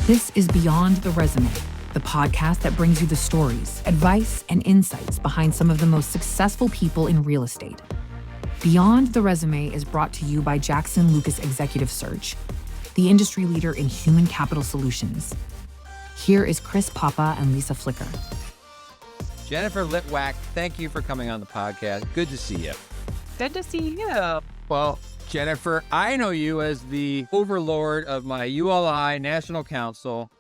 This is Beyond the Resume, the podcast that brings you the stories, advice, and insights behind some of the most successful people in real estate. Beyond the Resume is brought to you by Jackson Lucas Executive Search, the industry leader in human capital solutions. Here is Chris Papa and Lisa Flicker. Jennifer Litwak, thank you for coming on the podcast. Good to see you. Good to see you. Well, Jennifer, I know you as the overlord of my ULI National Council,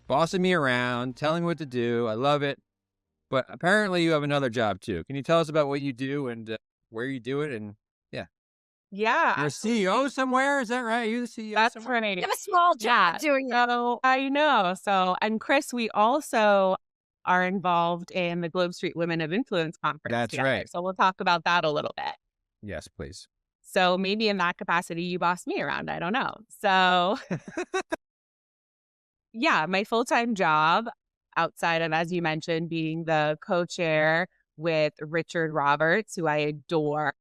bossing me around, telling me what to do. I love it. But apparently you have another job too. Can you tell us about what you do and where you do it? And Yeah. you're a CEO somewhere? Is that right? Are you the CEO That's somewhere? right. You have a small job doing that. So I know. So, and Chris, we also are involved in the Globe Street Women of Influence conference. That's together. right. So we'll talk about that a little bit. Yes, please. So maybe in that capacity, you boss me around. I don't know. So yeah, my full-time job outside of, as you mentioned, being the co-chair with Richard Roberts, who I adore,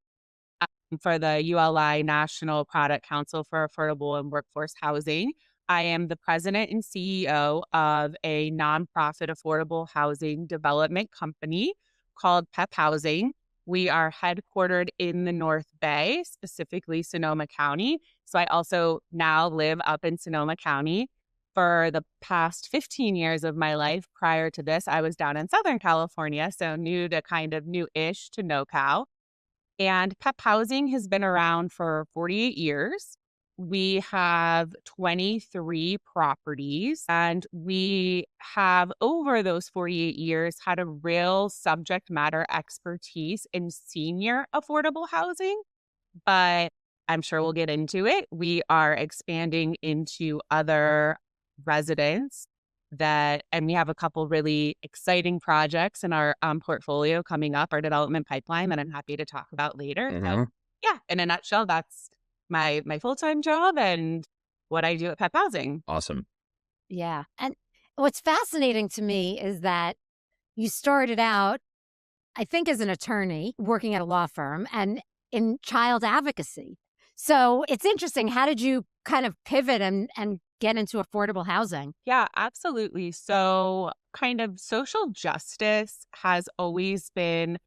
for the ULI National Product Council for Affordable and Workforce Housing. I am the president and CEO of a nonprofit affordable housing development company called PEP Housing. We are headquartered in the North Bay, specifically Sonoma County. So I also now live up in Sonoma County. For the past 15 years of my life prior to this, I was down in Southern California, so new-ish to NoCal. And PEP Housing has been around for 48 years. We have 23 properties, and we have, over those 48 years, had a real subject matter expertise in senior affordable housing. But I'm sure we'll get into it. We are expanding into other residents and we have a couple really exciting projects in our portfolio coming up, our development pipeline, that I'm happy to talk about later. So yeah, in a nutshell, that's my full-time job and what I do at PEP Housing. Awesome. Yeah. And what's fascinating to me is that you started out, I think, as an attorney working at a law firm and in child advocacy. So it's interesting. How did you kind of pivot and get into affordable housing? Yeah, absolutely. So kind of social justice has always been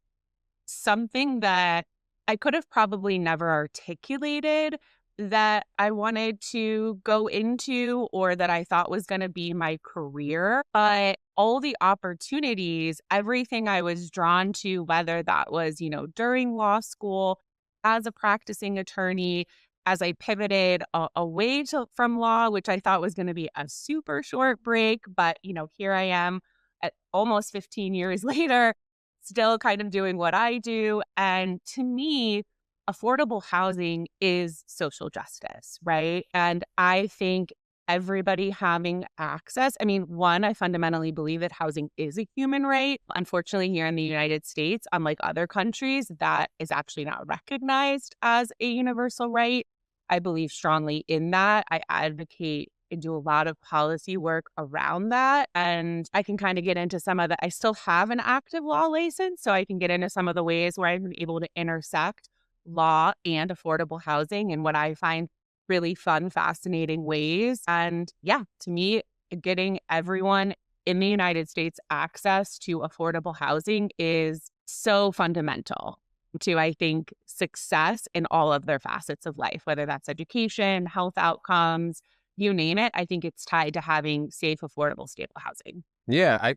something that I could have probably never articulated that I wanted to go into or that I thought was going to be my career. But all the opportunities, everything I was drawn to, whether that was, during law school, as a practicing attorney, as I pivoted away from law, which I thought was going to be a super short break. But, here I am at almost 15 years later, still kind of doing what I do. And to me, affordable housing is social justice, right? And I think everybody having access. One, I fundamentally believe that housing is a human right. Unfortunately, here in the United States, unlike other countries, that is actually not recognized as a universal right. I believe strongly in that. I advocate and do a lot of policy work around that. And I can kind of get into some of the, I still have an active law license, so I can get into some of the ways where I've been able to intersect law and affordable housing and what I find really fun, fascinating ways. And yeah, to me, getting everyone in the United States access to affordable housing is so fundamental to, I think, success in all of their facets of life, whether that's education, health outcomes, you name it. I think it's tied to having safe, affordable, stable housing. Yeah.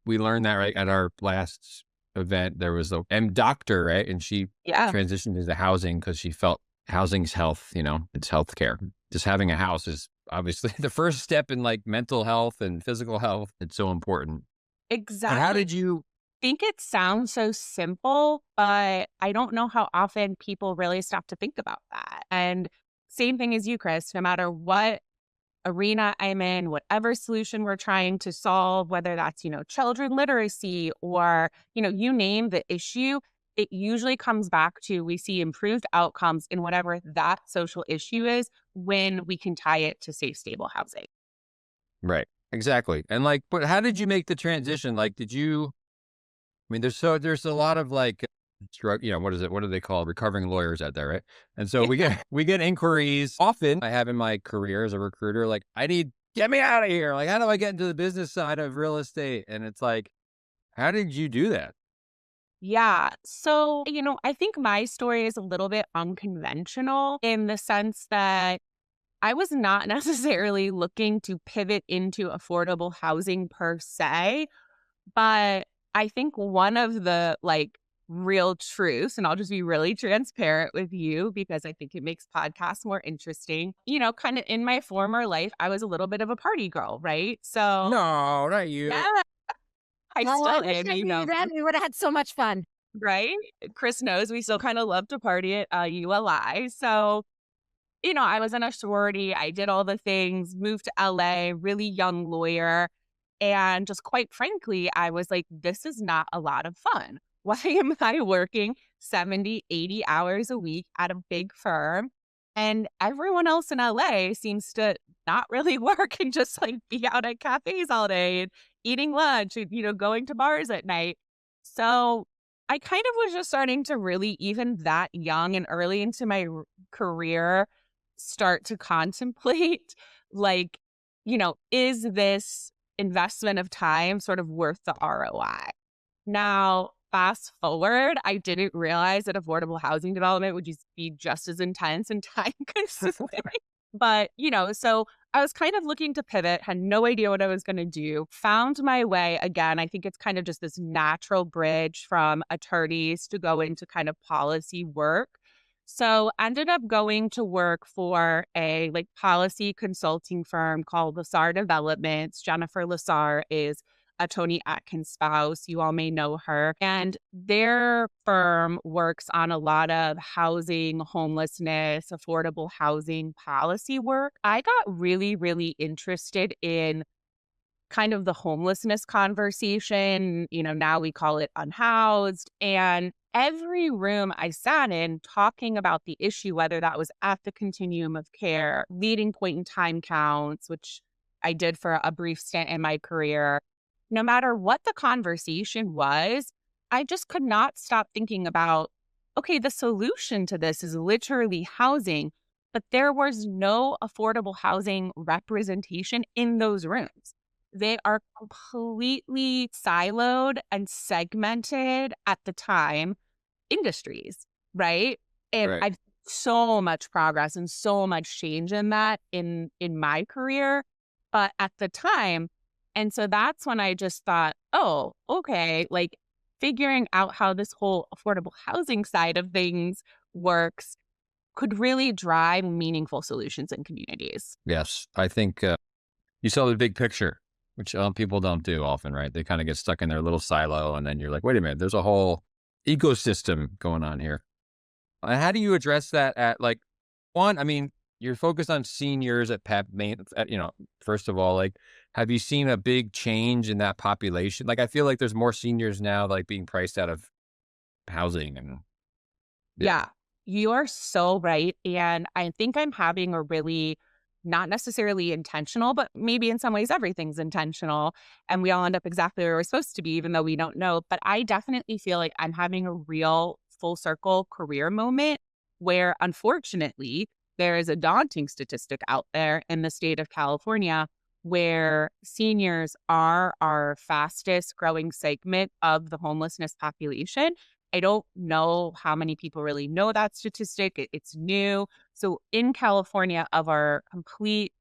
We learned that right at our last event. There was a doctor, right? And she transitioned into housing because she felt housing's health, it's healthcare. Just having a house is obviously the first step in like mental health and physical health. It's so important. Exactly. And how did you think it sounds so simple, but I don't know how often people really stop to think about that. And same thing as you, Chris, no matter what arena I'm in, whatever solution we're trying to solve, whether that's, children literacy or, you name the issue, it usually comes back to we see improved outcomes in whatever that social issue is when we can tie it to safe, stable housing. Right. Exactly. And but how did you make the transition? There's a lot of what is it? What do they call recovering lawyers out there, right? And so we get inquiries often. I have in my career as a recruiter, I need get me out of here. Like, how do I get into the business side of real estate? And it's like, how did you do that? Yeah. So, I think my story is a little bit unconventional in the sense that I was not necessarily looking to pivot into affordable housing per se, but I think one of the real truths, and I'll just be really transparent with you because I think it makes podcasts more interesting. Kind of in my former life, I was a little bit of a party girl, right? So, No, not you. yeah, I Oh, I still wish am, I knew that. We would have had so much fun. right? Chris knows we still kind of love to party at ULI. So, I was in a sorority. I did all the things, moved to LA, really young lawyer. And just quite frankly, I was like, this is not a lot of fun. Why am I working 70, 80 hours a week at a big firm? And everyone else in LA seems to not really work and just be out at cafes all day and eating lunch and, going to bars at night. So I kind of was just starting to really, even that young and early into my career, start to contemplate is this investment of time sort of worth the ROI? Now, fast forward, I didn't realize that affordable housing development would just be just as intense and time consuming. But, so I was kind of looking to pivot, had no idea what I was going to do, found my way again. I think it's kind of just this natural bridge from attorneys to go into kind of policy work. So ended up going to work for a policy consulting firm called Lasar Developments. Jennifer Lasar is a Tony Atkins spouse. You all may know her. And their firm works on a lot of housing, homelessness, affordable housing policy work. I got really, really interested in kind of the homelessness conversation. Now we call it unhoused. And every room I sat in talking about the issue, whether that was at the continuum of care, leading point in time counts, which I did for a brief stint in my career, no matter what the conversation was, I just could not stop thinking about, okay, the solution to this is literally housing, but there was no affordable housing representation in those rooms. They are completely siloed and segmented at the time industries, right? And Right. I've so much progress and so much change in that in my career, but at the time, and so that's when I just thought, oh, okay, figuring out how this whole affordable housing side of things works could really drive meaningful solutions in communities. Yes. I think you saw the big picture, which people don't do often, right? They kind of get stuck in their little silo. And then you're like, wait a minute, there's a whole ecosystem going on here. And how do you address that one, I mean, you're focused on seniors at PEP, first of all, have you seen a big change in that population? I feel like there's more seniors now, being priced out of housing and Yeah, you are so right. And I think I'm having a really not necessarily intentional, but maybe in some ways everything's intentional. And we all end up exactly where we're supposed to be, even though we don't know. But I definitely feel like I'm having a real full circle career moment where, unfortunately, there is a daunting statistic out there in the state of California where seniors are our fastest growing segment of the homelessness population. I don't know how many people really know that statistic. It's new. So in California, of our complete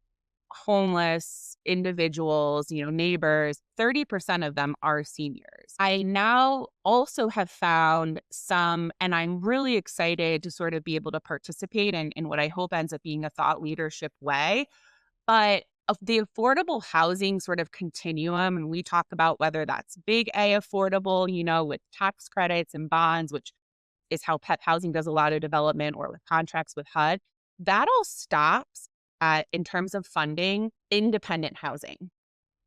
homeless individuals, neighbors, 30% of them are seniors. I now also have found some, and I'm really excited to sort of be able to participate in what I hope ends up being a thought leadership way. But of the affordable housing sort of continuum, and we talk about whether that's big A affordable, with tax credits and bonds, which is how PEP Housing does a lot of development, or with contracts with HUD, that all stops at, in terms of funding, independent housing.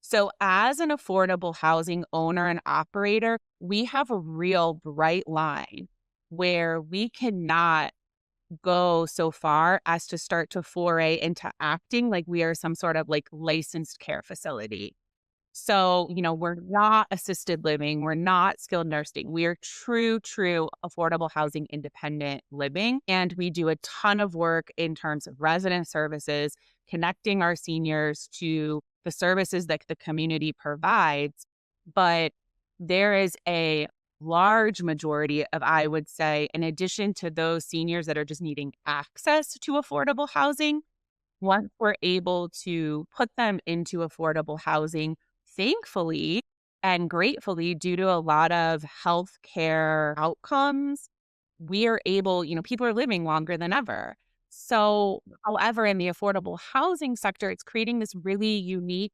So as an affordable housing owner and operator, we have a real bright line where we cannot go so far as to start to foray into acting like we are some sort of licensed care facility. So, we're not assisted living. We're not skilled nursing. We are true affordable housing, independent living. And we do a ton of work in terms of resident services, connecting our seniors to the services that the community provides. But there is a large majority of, I would say, in addition to those seniors that are just needing access to affordable housing, once we're able to put them into affordable housing, thankfully and gratefully, due to a lot of healthcare outcomes, we are able, people are living longer than ever. So, however, in the affordable housing sector, it's creating this really unique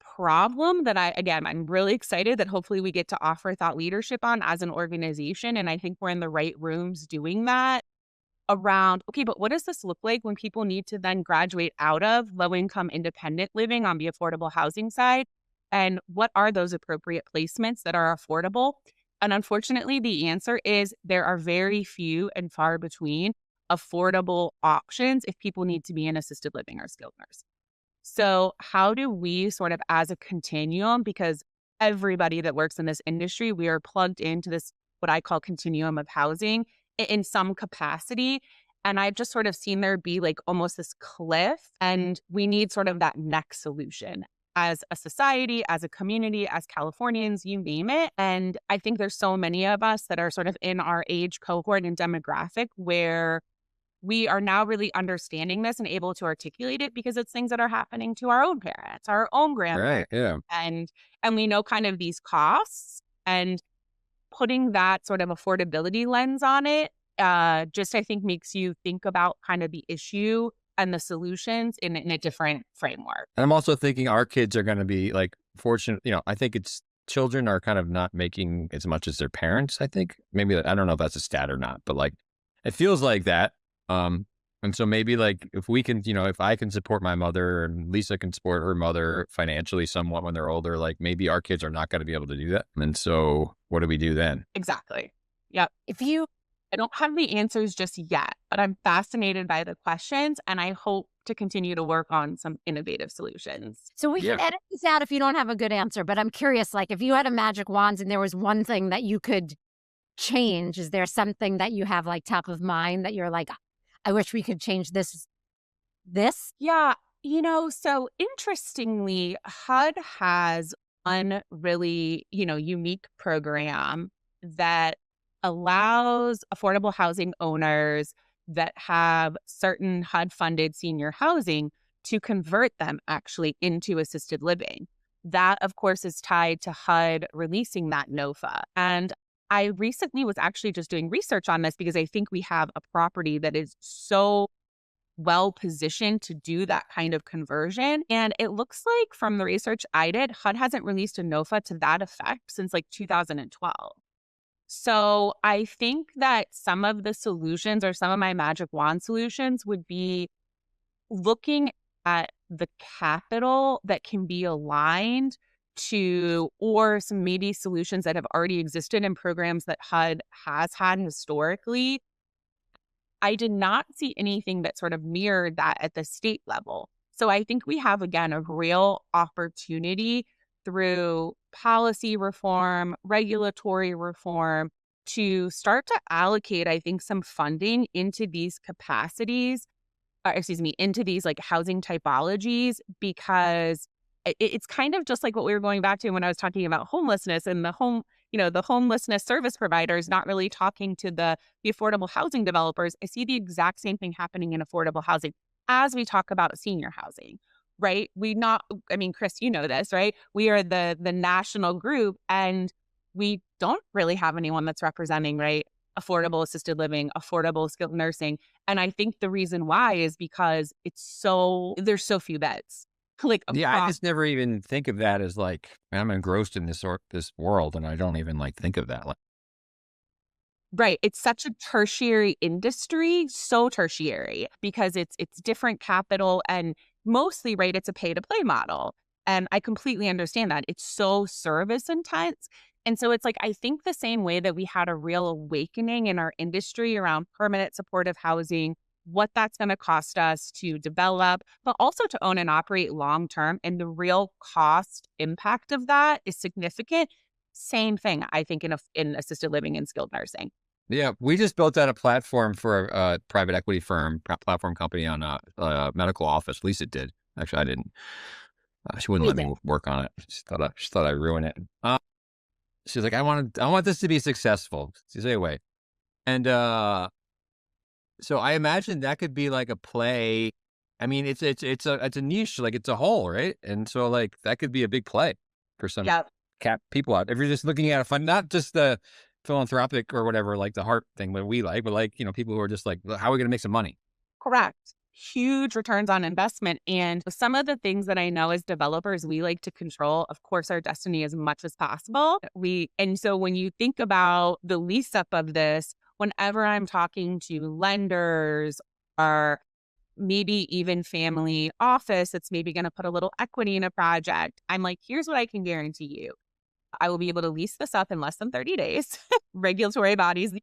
problem that I'm really excited that hopefully we get to offer thought leadership on as an organization. And I think we're in the right rooms doing that around, okay, but what does this look like when people need to then graduate out of low-income independent living on the affordable housing side? And what are those appropriate placements that are affordable? And unfortunately, the answer is there are very few and far between affordable options if people need to be in assisted living or skilled nursing. So how do we sort of, as a continuum, because everybody that works in this industry, we are plugged into this, what I call continuum of housing in some capacity. And I've just sort of seen there be like almost this cliff, and we need sort of that next solution as a society, as a community, as Californians, you name it. And I think there's so many of us that are sort of in our age cohort and demographic where we are now really understanding this and able to articulate it because it's things that are happening to our own parents, our own grandparents. Right. Yeah. And we know kind of these costs, and putting that sort of affordability lens on it, just I think makes you think about kind of the issue and the solutions in a different framework. And I'm also thinking our kids are going to be like fortunate. I think it's children are kind of not making as much as their parents. I think maybe, I don't know if that's a stat or not, but like, it feels like that. And so maybe like if we can, if I can support my mother and Lisa can support her mother financially somewhat when they're older, like maybe our kids are not going to be able to do that. And so what do we do then? Exactly. Yep. I don't have the answers just yet, but I'm fascinated by the questions, and I hope to continue to work on some innovative solutions. So we can edit this out if you don't have a good answer, but I'm curious, like if you had a magic wand and there was one thing that you could change, is there something that you have like top of mind that you're like, I wish we could change this? Yeah. So interestingly, HUD has one really, unique program that allows affordable housing owners that have certain HUD-funded senior housing to convert them actually into assisted living. That, of course, is tied to HUD releasing that NOFA. And I recently was actually just doing research on this because I think we have a property that is so well positioned to do that kind of conversion. And it looks like from the research I did, HUD hasn't released a NOFA to that effect since like 2012. So I think that some of the solutions or some of my magic wand solutions would be looking at the capital that can be aligned to, or some maybe solutions that have already existed in programs that HUD has had historically. I did not see anything that sort of mirrored that at the state level. So I think we have, again, a real opportunity through policy reform, regulatory reform, to start to allocate, I think, some funding into these capacities, into these like housing typologies, because it's kind of just like what we were going back to when I was talking about homelessness and the homelessness service providers not really talking to the affordable housing developers. I see the exact same thing happening in affordable housing as we talk about senior housing, right? Chris, you know this, right? We are the national group, and we don't really have anyone that's representing, right, affordable assisted living, affordable skilled nursing. And I think the reason why is because there's so few beds. I just never even think of that as like, I'm engrossed in this world, and I don't even like think of that. Right. It's such a tertiary industry, so tertiary, because it's different capital, and mostly, right, it's a pay to play model. And I completely understand that. It's so service intense. And so it's like, I think the same way that we had a real awakening in our industry around permanent supportive housing, what that's going to cost us to develop, but also to own and operate long term. And the real cost impact of that is significant. Same thing, I think, in assisted living and skilled nursing. Yeah, we just built out a platform for a private equity firm, platform company on a medical office. At least it did. Actually, I didn't. She wouldn't let me work on it. She thought I'd ruin it. She's like, I want this to be successful. She said, anyway. And so I imagine that could be like a play. I mean, it's a niche, like it's a hole, right? And so like that could be a big play for some people out. If you're just looking at a fund, not just the philanthropic or whatever, like the heart thing that we like, but like, people who are just like, how are we going to make some money? Correct. Huge returns on investment. And some of the things that I know as developers, we like to control, of course, our destiny as much as possible. And so when you think about the lease up of this, whenever I'm talking to lenders or maybe even family office that's maybe going to put a little equity in a project, I'm like, here's what I can guarantee you. I will be able to lease this up in less than 30 days. Regulatory bodies,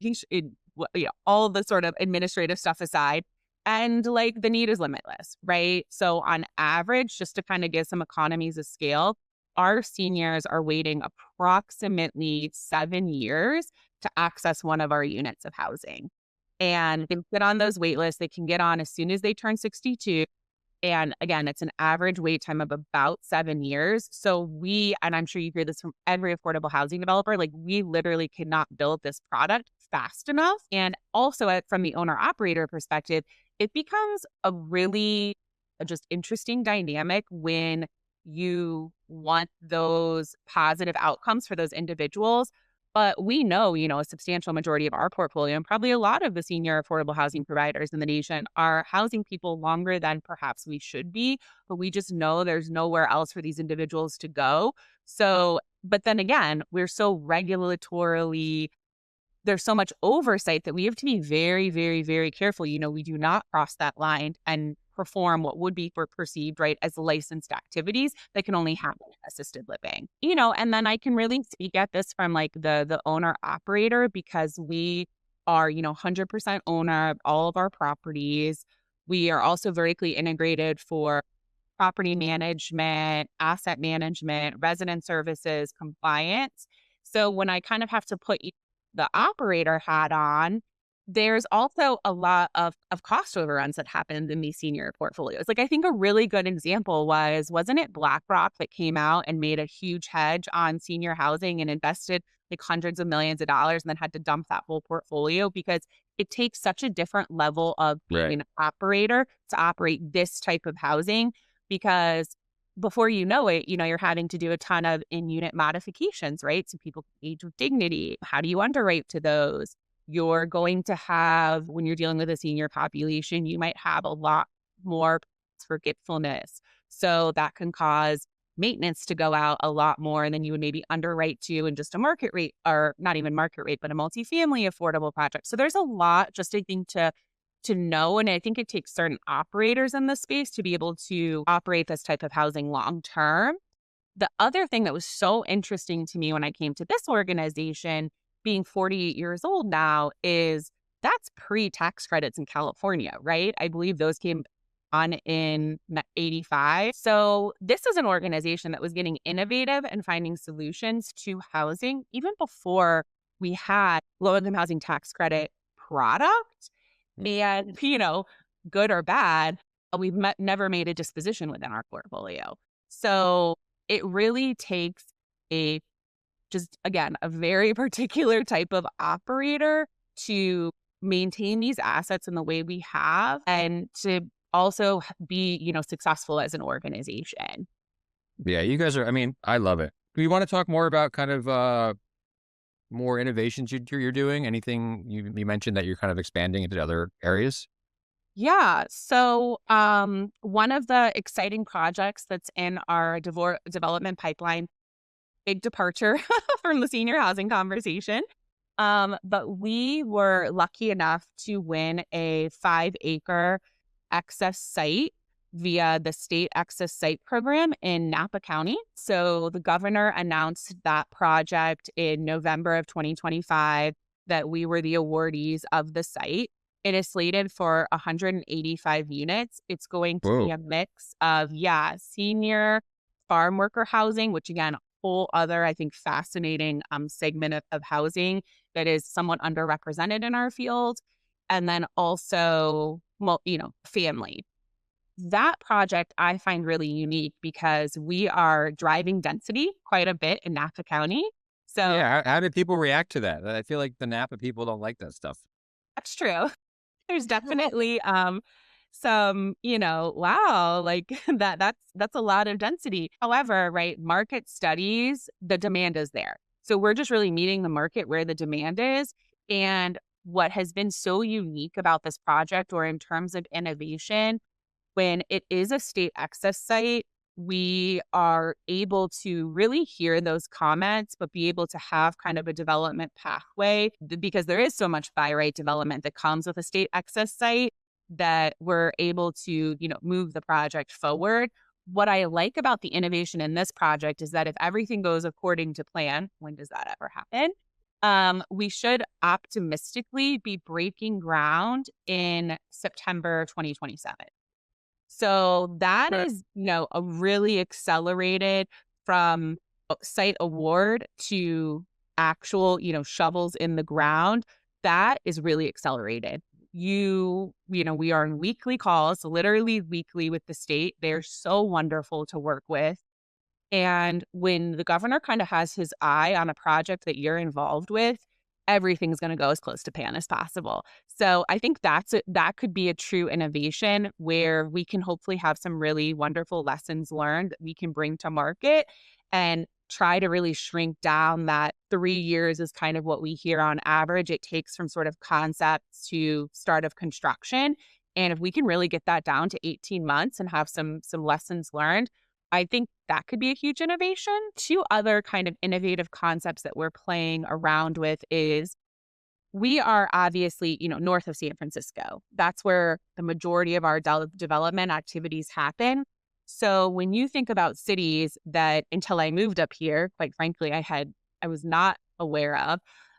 all the sort of administrative stuff aside. And like the need is limitless, right? So on average, just to kind of give some economies of scale, our seniors are waiting approximately 7 years to access one of our units of housing. And they get on those wait lists. They can get on as soon as they turn 62. And again, it's an average wait time of about 7 years. So and I'm sure you hear this from every affordable housing developer, like we literally cannot build this product fast enough. And also from the owner operator perspective, it becomes a really just interesting dynamic when you want those positive outcomes for those individuals. But we know, a substantial majority of our portfolio and probably a lot of the senior affordable housing providers in the nation are housing people longer than perhaps we should be. But we just know there's nowhere else for these individuals to go. So, but then again, we're so regulatorily, there's so much oversight that we have to be very, very, very careful. We do not cross that line and perform what would be perceived, right, as licensed activities that can only happen in assisted living. And then I can really speak at this from like the owner operator, because we are, 100% owner of all of our properties. We are also vertically integrated for property management, asset management, resident services, compliance. So when I kind of have to put the operator hat on, there's also a lot of cost overruns that happened in these senior portfolios. Like I think a really good example wasn't it BlackRock that came out and made a huge hedge on senior housing and invested like hundreds of millions of dollars and then had to dump that whole portfolio because it takes such a different level of being an operator to operate this type of housing, because before you know it, you're having to do a ton of in-unit modifications, right? So people can age with dignity. How do you underwrite to those? You're going to have, when you're dealing with a senior population, you might have a lot more forgetfulness. So that can cause maintenance to go out a lot more than you would maybe underwrite to in just a market rate, or not even market rate, but a multifamily affordable project. So there's a lot just, I think, to know. And I think it takes certain operators in this space to be able to operate this type of housing long term. The other thing that was so interesting to me when I came to this organization, being 48 years old now, is that's pre-tax credits in California, right? I believe those came on in 85. So this is an organization that was getting innovative and finding solutions to housing even before we had low-income housing tax credit product. And, good or bad, we've never made a disposition within our portfolio. So it really takes a very particular type of operator to maintain these assets in the way we have and to also be, successful as an organization. Yeah, you guys are, I love it. Do you want to talk more about kind of more innovations you're doing? Anything you mentioned that you're kind of expanding into other areas? Yeah. So one of the exciting projects that's in our development pipeline, big departure from the senior housing conversation. But we were lucky enough to win a 5-acre excess site via the state excess site program in Napa County. So the governor announced that project in November of 2025, that we were the awardees of the site. It is slated for 185 units. It's going to be Whoa. a mix of, senior farm worker housing, which again, a whole other, I think, fascinating segment of housing that is somewhat underrepresented in our field. And then also, family. That project I find really unique because we are driving density quite a bit in Napa County. So Yeah. How did people react to that? I feel like the Napa people don't like that stuff. that's true. There's definitely some, wow, like that's a lot of density. However, right, market studies, the demand is there. So we're just really meeting the market where the demand is. And what has been so unique about this project, or in terms of innovation, when it is a state access site, we are able to really hear those comments, but be able to have kind of a development pathway because there is so much by right development that comes with a state access site that we're able to, move the project forward. What I like about the innovation in this project is that if everything goes according to plan, when does that ever happen? We should optimistically be breaking ground in September 2027. So that Right. is, a really accelerated from site award to actual, shovels in the ground. That is really accelerated. We are in weekly calls, literally weekly with the state. They're so wonderful to work with. And when the governor kind of has his eye on a project that you're involved with, everything's going to go as close to pan as possible. So I think that could be a true innovation where we can hopefully have some really wonderful lessons learned that we can bring to market and try to really shrink down that 3 years is kind of what we hear on average it takes from sort of concept to start of construction. And if we can really get that down to 18 months and have some lessons learned, I think that could be a huge innovation. Two other kind of innovative concepts that we're playing around with is we are obviously, north of San Francisco. That's where the majority of our development activities happen. So when you think about cities that until I moved up here, quite frankly, I was not aware of,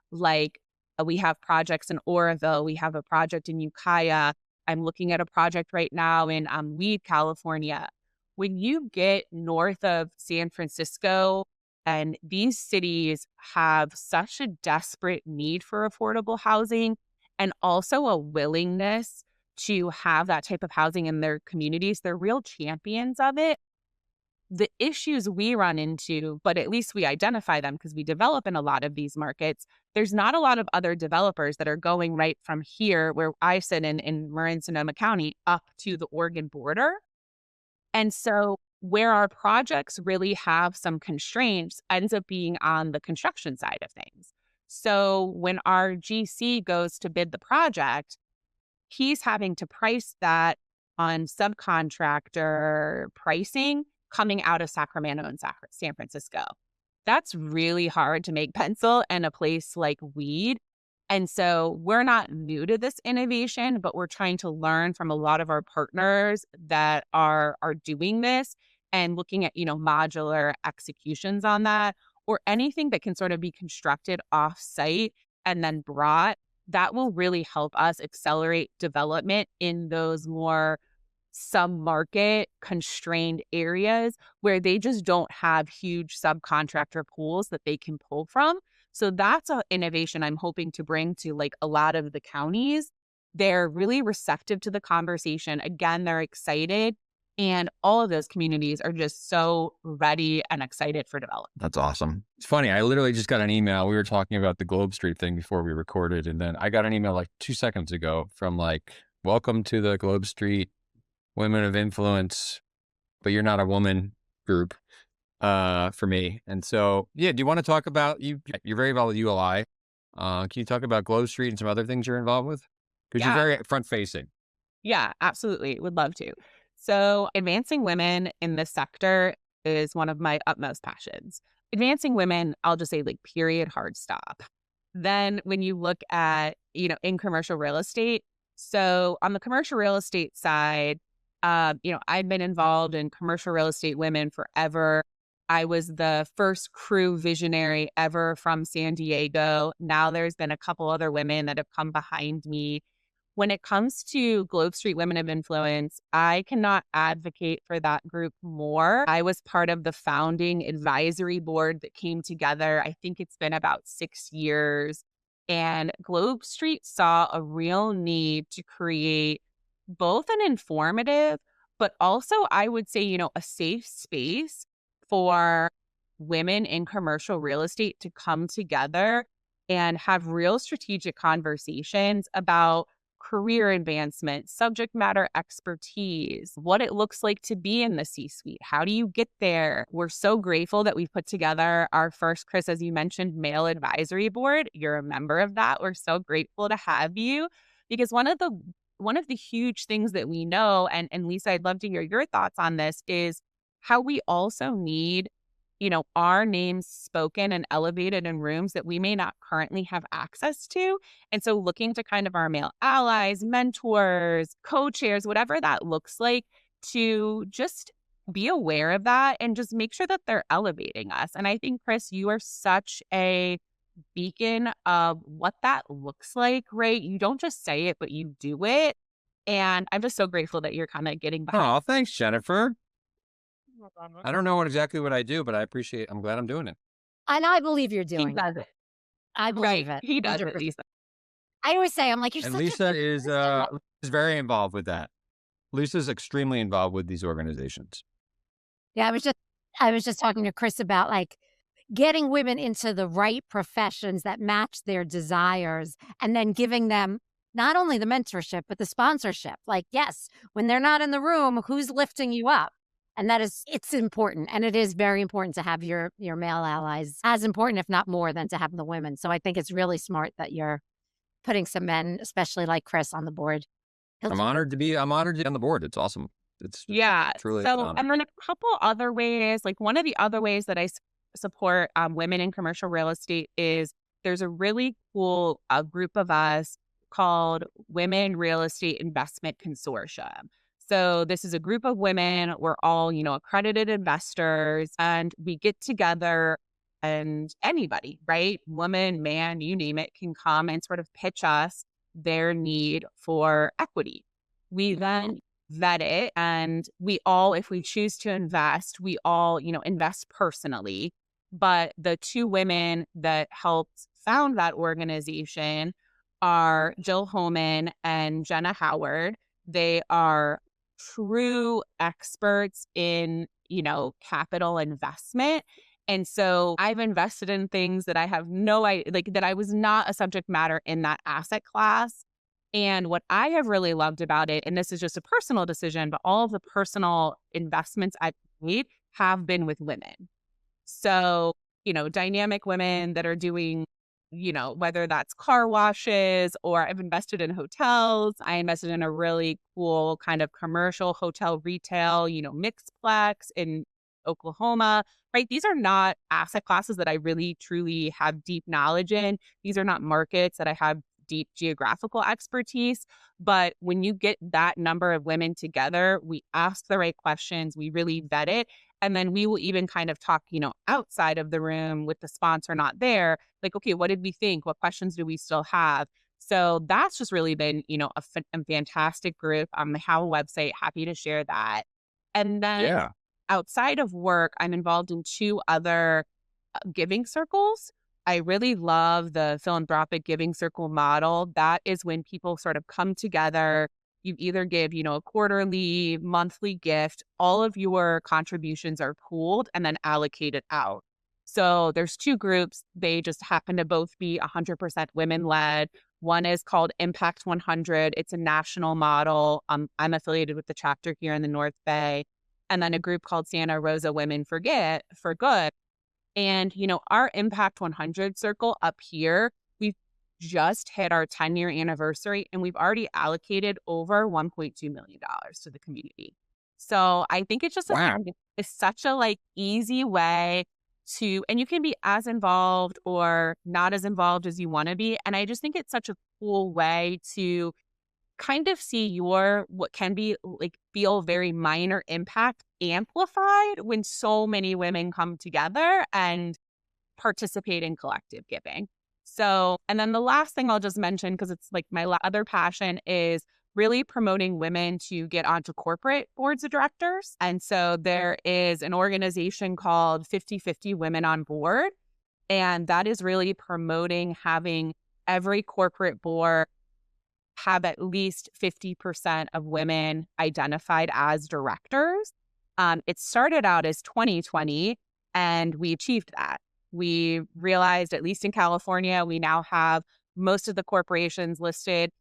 like we have projects in Oroville, we have a project in Ukiah. I'm looking at a project right now in Weed, California. When you get north of San Francisco, and these cities have such a desperate need for affordable housing and also a willingness to have that type of housing in their communities, they're real champions of it. The issues we run into, but at least we identify them because we develop in a lot of these markets. There's not a lot of other developers that are going right from here, where I sit in Marin, Sonoma County, up to the Oregon border. And so where our projects really have some constraints ends up being on the construction side of things. So when our GC goes to bid the project, he's having to price that on subcontractor pricing coming out of Sacramento and San Francisco. That's really hard to make pencil in a place like Weed. And so we're not new to this innovation, but we're trying to learn from a lot of our partners that are doing this and looking at, modular executions on that, or anything that can sort of be constructed off site and then brought. That will really help us accelerate development in those more sub-market constrained areas where they just don't have huge subcontractor pools that they can pull from. So that's an innovation I'm hoping to bring to like a lot of the counties. They're really receptive to the conversation. Again, they're excited. And all of those communities are just so ready and excited for development. That's awesome. It's funny. I literally just got an email. We were talking about the Globe Street thing before we recorded. And then I got an email like 2 seconds ago from like, welcome to the Globe Street Women of Influence, but you're not a woman group for me. And so, yeah, do you want to talk about, you're very involved with ULI. Can you talk about Globe Street and some other things you're involved with? Because you're very front facing. Yeah, absolutely. Would love to. So advancing women in this sector is one of my utmost passions. Advancing women, I'll just say like period, hard stop. Then when you look at, in commercial real estate, so on the commercial real estate side, I've been involved in commercial real estate women forever. I was the first crew visionary ever from San Diego. Now there's been a couple other women that have come behind me. when it comes to Globe Street Women of Influence, I cannot advocate for that group more. I was part of the founding advisory board that came together. I think it's been about 6 years. And Globe Street saw a real need to create both an informative, but also I would say, a safe space for women in commercial real estate to come together and have real strategic conversations about career advancement, subject matter expertise, what it looks like to be in the C-suite. How do you get there? We're so grateful that we've put together our first, Chris, as you mentioned, male advisory board. You're a member of that. We're so grateful to have you, because one of the huge things that we know, and Lisa, I'd love to hear your thoughts on this, is how we also need our names spoken and elevated in rooms that we may not currently have access to. And so looking to kind of our male allies, mentors, co-chairs, whatever that looks like, to just be aware of that and just make sure that they're elevating us. And I think, Chris, you are such a beacon of what that looks like, right? You don't just say it, but you do it. And I'm just so grateful that you're kind of getting behind. Oh, thanks, Jennifer. I don't know exactly what I do, but I'm glad I'm doing it. And I believe you're doing He does it. I believe Right. it. He does 100%. it, Lisa. I always say, I'm like, you're And such Lisa a is very involved with that. Lisa's extremely involved with these organizations. Yeah, I was just talking to Chris about like getting women into the right professions that match their desires, and then giving them not only the mentorship, but the sponsorship. Like, yes, when they're not in the room, who's lifting you up? And it's important. And it is very important to have your male allies, as important, if not more, than to have the women. So I think it's really smart that you're putting some men, especially like Chris, on the board. I'm honored to be on the board. It's awesome. It's truly an So, honor. and then a couple other ways, like one of the other ways that I support women in commercial real estate is there's a really cool group of us called Women Real Estate Investment Consortium. So this is a group of women. We're all, accredited investors, and we get together, and anybody, right? Woman, man, you name it, can come and sort of pitch us their need for equity. We then vet it, and we all, if we choose to invest, we all, invest personally. But the two women that helped found that organization are Jill Holman and Jenna Howard. They are true experts in, capital investment. And so I've invested in things that I have no idea, like that I was not a subject matter in that asset class. And what I have really loved about it, and this is just a personal decision, but all of the personal investments I've made have been with women. So, dynamic women that are doing, whether that's car washes, or I've invested in hotels. I invested in a really cool kind of commercial hotel retail, mixplex in Oklahoma, right? These are not asset classes that I really truly have deep knowledge in. These are not markets that I have deep geographical expertise. But when you get that number of women together, we ask the right questions, we really vet it. And then we will even kind of talk, outside of the room with the sponsor not there. Like, okay, what did we think? What questions do we still have? So that's just really been, a fantastic group. I have a website, happy to share that. And then outside of work, I'm involved in 2 other giving circles. I really love the philanthropic giving circle model. That is when people sort of come together. You either give, a quarterly, monthly gift. All of your contributions are pooled and then allocated out. So there's 2 groups. They just happen to both be 100% women-led. One is called Impact 100. It's a national model. I'm affiliated with the chapter here in the North Bay. And then a group called Santa Rosa Women for Good. And, our Impact 100 circle up here, we've just hit our 10-year anniversary, and we've already allocated over $1.2 million to the community. So I think it's just it's such a easy way to, and you can be as involved or not as involved as you want to be. And I just think it's such a cool way to kind of see what can be feel very minor impact amplified when so many women come together and participate in collective giving. So, and then the last thing I'll just mention, because it's like my other passion, is really promoting women to get onto corporate boards of directors. And so there is an organization called 50/50 Women on Board. And that is really promoting having every corporate board have at least 50% of women identified as directors. It started out as 2020, and we achieved that. We realized, at least in California, we now have most of the corporations listed,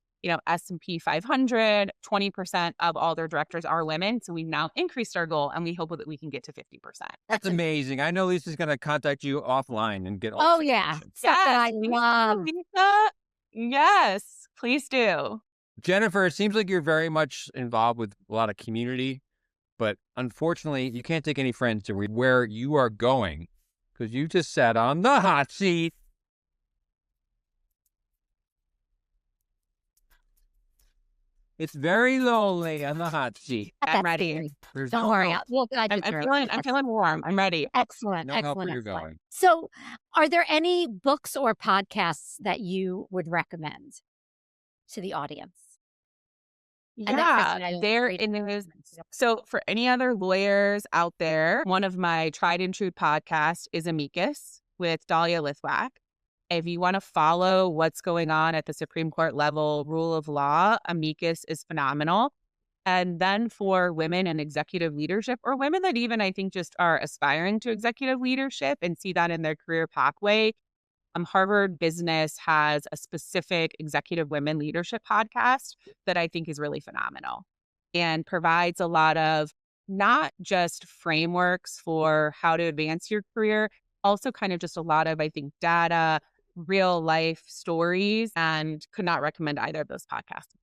S&P 500, 20% of all their directors are women. So we've now increased our goal, and we hope that we can get to 50%. That's amazing. I know Lisa's going to contact you offline and get all Oh, yeah. Stuff that I love. Lisa. Yes, please do. Jennifer, it seems like you're very much involved with a lot of community, but unfortunately, you can't take any friends to where you are going because you just sat on the hot seat. It's very lonely on the hot seat. I'm ready. Don't worry. I'm feeling warm. I'm ready. Excellent. No help Excellent. where you're going. So, are there any books or podcasts that you would recommend to the audience? Yeah, there is. So for any other lawyers out there, one of my tried and true podcasts is Amicus with Dahlia Lithwack. If you want to follow what's going on at the Supreme Court level, rule of law, Amicus is phenomenal. And then for women in executive leadership, or women that even I think just are aspiring to executive leadership and see that in their career pathway, Harvard Business has a specific executive women leadership podcast that I think is really phenomenal and provides a lot of not just frameworks for how to advance your career, also kind of just a lot of, I think, data, real life stories, and could not recommend either of those podcasts.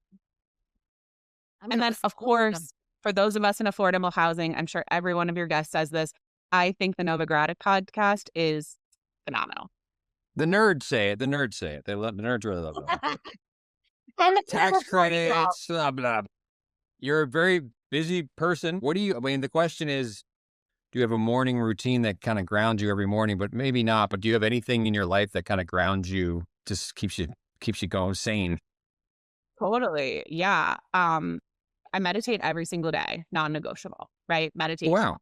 And then, of course, for those of us in affordable housing, I'm sure every one of your guests says this, I think the Novogradac podcast is phenomenal. The nerds say it. The nerds say it. The nerds really love it. And the tax credits, blah, blah. You're a very busy person. The question is, do you have a morning routine that kind of grounds you every morning? But maybe not. But do you have anything in your life that kind of grounds you, just keeps you going sane? Totally. Yeah. I meditate every single day, non-negotiable, right? Meditation. Wow.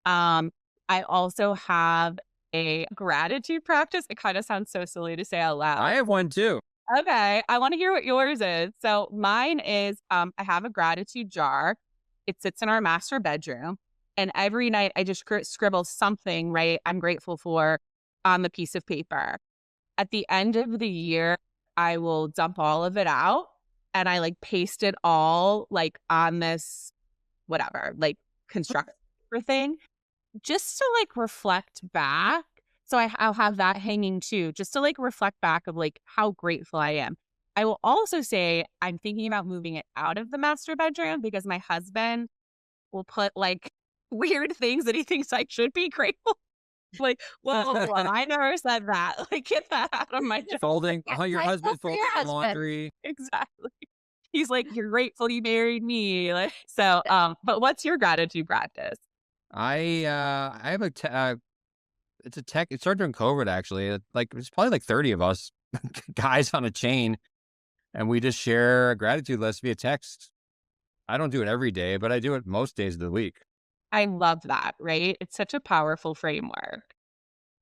I also have a gratitude practice. It kind of sounds so silly to say out loud. I have one too. Okay. I want to hear what yours is. So mine is, I have a gratitude jar. It sits in our master bedroom. And every night I just scribble something, right, I'm grateful for on the piece of paper. At the end of the year, I will dump all of it out and I paste it all on this, whatever, constructor thing, just to reflect back. So I'll have that hanging too, just to reflect back of how grateful I am. I will also say I'm thinking about moving it out of the master bedroom because my husband will put weird things that he thinks I should be grateful. Well, I never said that. Get that out of my job. Folding. Your husband folding laundry. Exactly. He's you're grateful you married me. But what's your gratitude practice? I have it's a tech. It started during COVID, actually. It's probably 30 of us guys on a chain, and we just share a gratitude list via text. I don't do it every day, but I do it most days of the week. I love that, right? It's such a powerful framework.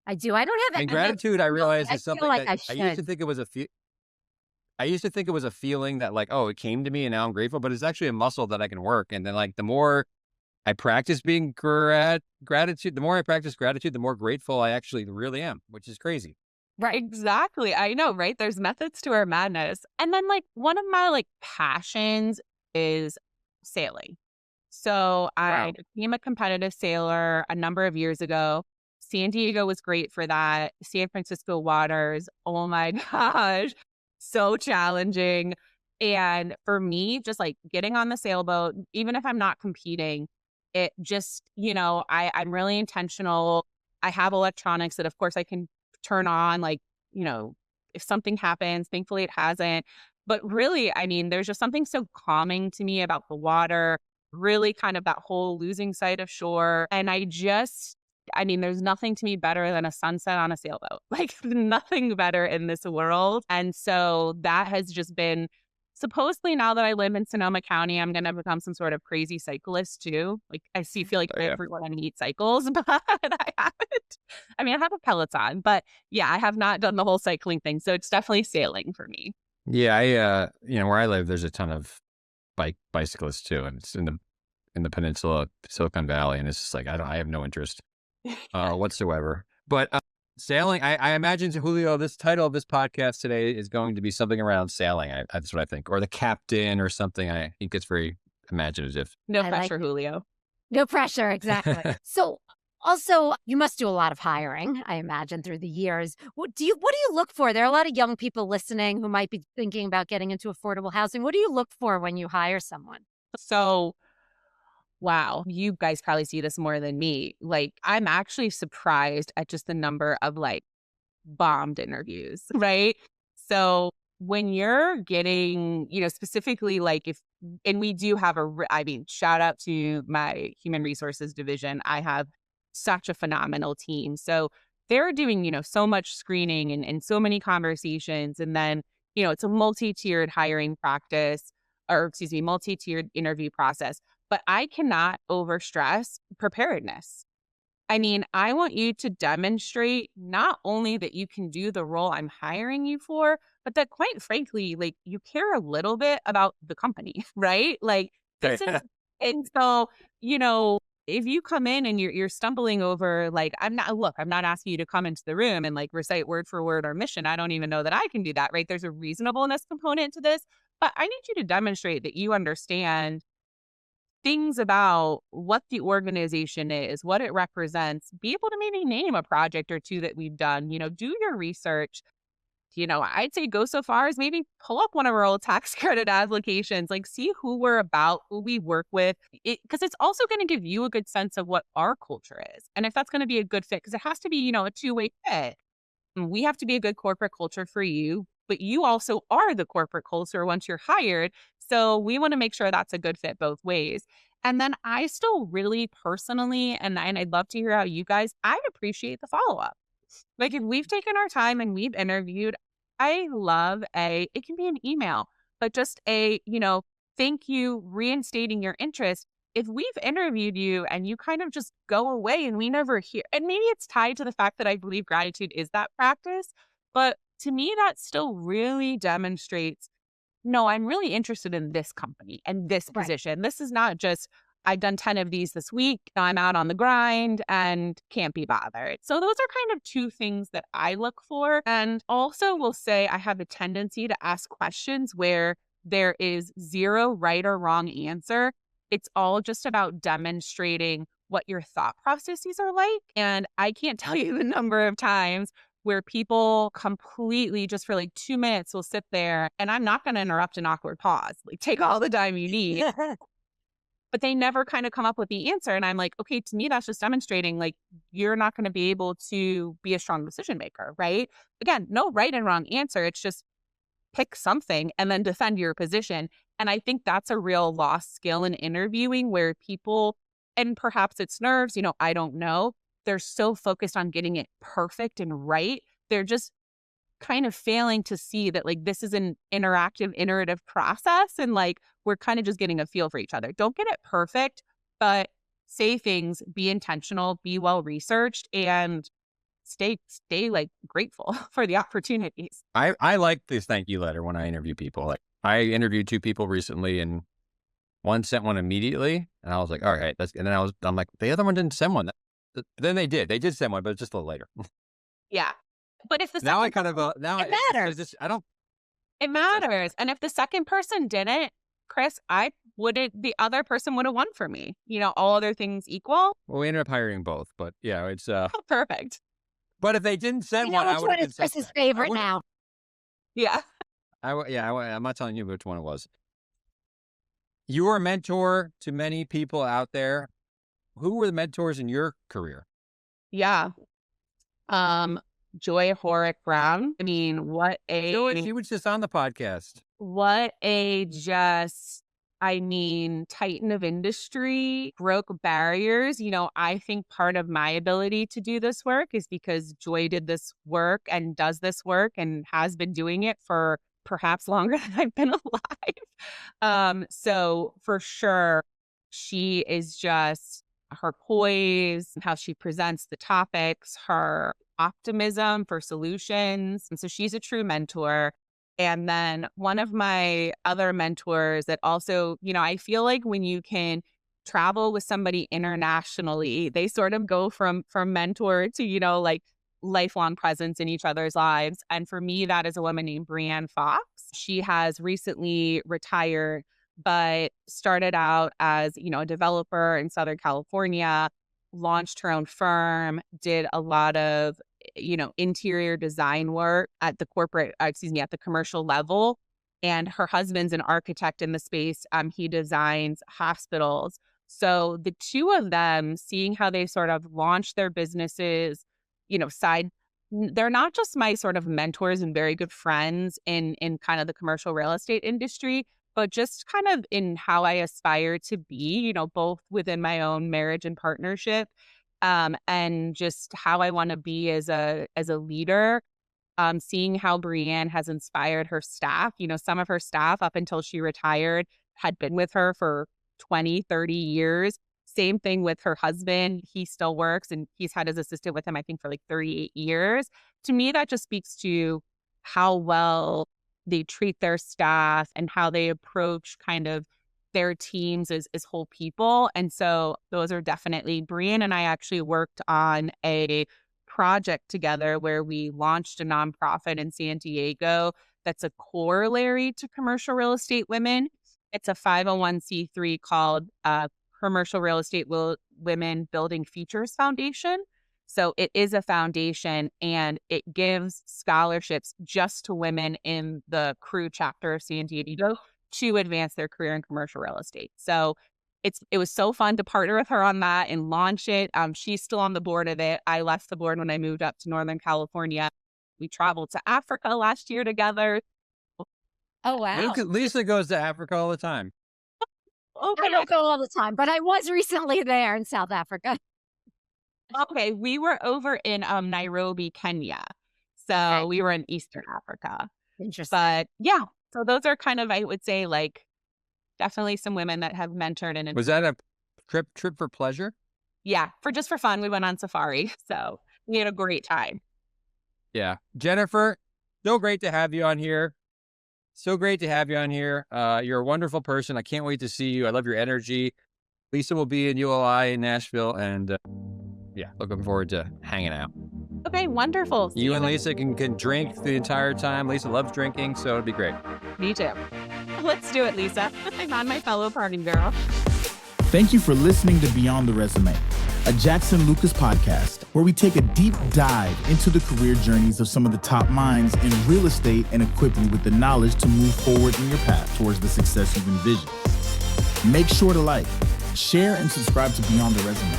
I do. I don't have it. And gratitude, I realize, is something that I used to think it was a feeling that it came to me and now I'm grateful, but it's actually a muscle that I can work. And then the more I practice being gratitude, the more I practice gratitude, the more grateful I actually really am, which is crazy. Right. Exactly. I know, right? There's methods to our madness. And then one of my passions is sailing. So I became a competitive sailor a number of years ago. San Diego was great for that. San Francisco waters, oh my gosh, so challenging. And for me, just getting on the sailboat, even if I'm not competing, it just, I'm really intentional. I have electronics that of course I can turn on, if something happens. Thankfully it hasn't. But really, there's just something so calming to me about the water, really kind of that whole losing sight of shore. And I just I mean, there's nothing to me better than a sunset on a sailboat, like nothing better in this world. And so that has just been, supposedly now that I live in Sonoma County, I'm going to become some sort of crazy cyclist too. Like feel like everyone needs cycles, but I haven't. I mean, I have a Peloton, but yeah, I have not done the whole cycling thing. So it's definitely sailing for me. Yeah, where I live, there's a ton of bicyclists too, and it's in the peninsula, Silicon Valley, and it's just like I have no interest whatsoever. But sailing, I imagine, Julio, this title of this podcast today is going to be something around sailing. That's what I think, or the captain or something. I think it's very imaginative. No pressure, Julio. No pressure, exactly. So also, you must do a lot of hiring, I imagine, through the years. What do you look for? There are a lot of young people listening who might be thinking about getting into affordable housing. What do you look for when you hire someone? So, wow, you guys probably see this more than me. Like, I'm actually surprised at just the number of like bombed interviews, right? So when you're getting, specifically like and we do have shout out to my human resources division. I have such a phenomenal team. So they're doing, so much screening and so many conversations. And then, it's a multi-tiered hiring practice, multi-tiered interview process. But I cannot overstress preparedness. I mean, I want you to demonstrate not only that you can do the role I'm hiring you for, but that quite frankly, like you care a little bit about the company, right? Like this is, and so, if you come in and you're stumbling over, like, I'm not asking you to come into the room and like recite word for word our mission. I don't even know that I can do that, right? There's a reasonableness component to this, but I need you to demonstrate that you understand things about what the organization is, what it represents, be able to maybe name a project or two that we've done, do your research. I'd say go so far as maybe pull up one of our old tax credit applications, like see who we're about, who we work with, because it's also going to give you a good sense of what our culture is. And if that's going to be a good fit, because it has to be, a two-way fit. We have to be a good corporate culture for you, but you also are the corporate culture once you're hired. So we want to make sure that's a good fit both ways. And then I still really personally, and I'd love to hear how you guys, I appreciate the follow-up. Like if we've taken our time and we've interviewed, I love it can be an email, but just thank you, reinstating your interest. If we've interviewed you and you kind of just go away and we never hear, and maybe it's tied to the fact that I believe gratitude is that practice, but to me, that still really demonstrates, no, I'm really interested in this company and this position. This is not just, I've done 10 of these this week, I'm out on the grind and can't be bothered. So those are kind of two things that I look for. And also will say I have a tendency to ask questions where there is zero right or wrong answer. It's all just about demonstrating what your thought processes are like. And I can't tell you the number of times where people completely just for like 2 minutes will sit there, and I'm not going to interrupt an awkward pause, like take all the time you need, but they never kind of come up with the answer. And I'm like, okay, to me, that's just demonstrating like you're not going to be able to be a strong decision maker, right? Again, no right and wrong answer. It's just pick something and then defend your position. And I think that's a real lost skill in interviewing where people, and perhaps it's nerves, I don't know. They're so focused on getting it perfect and right. They're just kind of failing to see that like this is an interactive, iterative process. And like we're kind of just getting a feel for each other. Don't get it perfect, but say things, be intentional, be well researched, and stay like grateful for the opportunities. I like this thank you letter when I interview people. Like I interviewed 2 people recently and one sent one immediately and I was like, all right, and then I'm like, the other one didn't send one. Then they did send one, but just a little later. Yeah. But if the now I kind of now it matters. It matters. And if the second person didn't, Chris, the other person would have won for me. All other things equal. Well, we ended up hiring both, but yeah, it's perfect. But if they didn't send one, I would have been Chris's favorite now. Yeah. I'm not telling you which one it was. You were a mentor to many people out there. Who were the mentors in your career? Yeah. Joy Horick Brown. I mean, she was just on the podcast. What a just I mean, titan of industry, broke barriers. I think part of my ability to do this work is because Joy did this work and does this work and has been doing it for perhaps longer than I've been alive. So for sure, she is just her poise, how she presents the topics, her optimism for solutions. And so she's a true mentor. And then one of my other mentors that also, I feel like when you can travel with somebody internationally, they sort of go from mentor to, like lifelong presence in each other's lives. And for me, that is a woman named Brianne Fox. She has recently retired, but started out as, a developer in Southern California, launched her own firm, did a lot of interior design work at the commercial level. And her husband's an architect in the space. He designs hospitals. So the two of them, seeing how they sort of launched their businesses, they're not just my sort of mentors and very good friends in kind of the commercial real estate industry, but just kind of in how I aspire to be, both within my own marriage and partnership. And just how I want to be as a leader, seeing how Brianne has inspired her staff. Some of her staff up until she retired had been with her for 20, 30 years. Same thing with her husband. He still works and he's had his assistant with him, I think, for like 38 years. To me, that just speaks to how well they treat their staff and how they approach kind of their teams as whole people. And so those are definitely, Brianne and I actually worked on a project together where we launched a nonprofit in San Diego that's a corollary to commercial real estate women. It's a 501c3 called Commercial Real Estate Women Building Futures Foundation. So it is a foundation and it gives scholarships just to women in the CREW chapter of San Diego to advance their career in commercial real estate. So it was so fun to partner with her on that and launch it. She's still on the board of it. I left the board when I moved up to Northern California. We traveled to Africa last year together. Oh, wow. Lisa goes to Africa all the time. I don't go all the time, but I was recently there in South Africa. Okay, we were over in Nairobi, Kenya. So we were in Eastern Africa. Interesting. But yeah, so those are kind of, I would say, like definitely some women that have mentored. And was that a trip for pleasure? Yeah, for fun. We went on safari. So we had a great time. Yeah. Jennifer, so great to have you on here. You're a wonderful person. I can't wait to see you. I love your energy. Lisa will be in ULI in Nashville, and looking forward to hanging out. Okay, wonderful. You and Lisa can drink the entire time. Lisa loves drinking, so it'd be great. Me too. Let's do it, Lisa. I'm on my fellow party girl. Thank you for listening to Beyond the Resume, a Jackson Lucas podcast where we take a deep dive into the career journeys of some of the top minds in real estate and equip you with the knowledge to move forward in your path towards the success you've envisioned. Make sure to like, share, and subscribe to Beyond the Resume.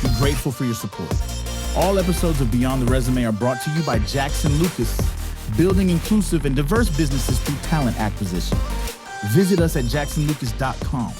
Be grateful for your support. All episodes of Beyond the Resume are brought to you by Jackson Lucas, building inclusive and diverse businesses through talent acquisition. Visit us at jacksonlucas.com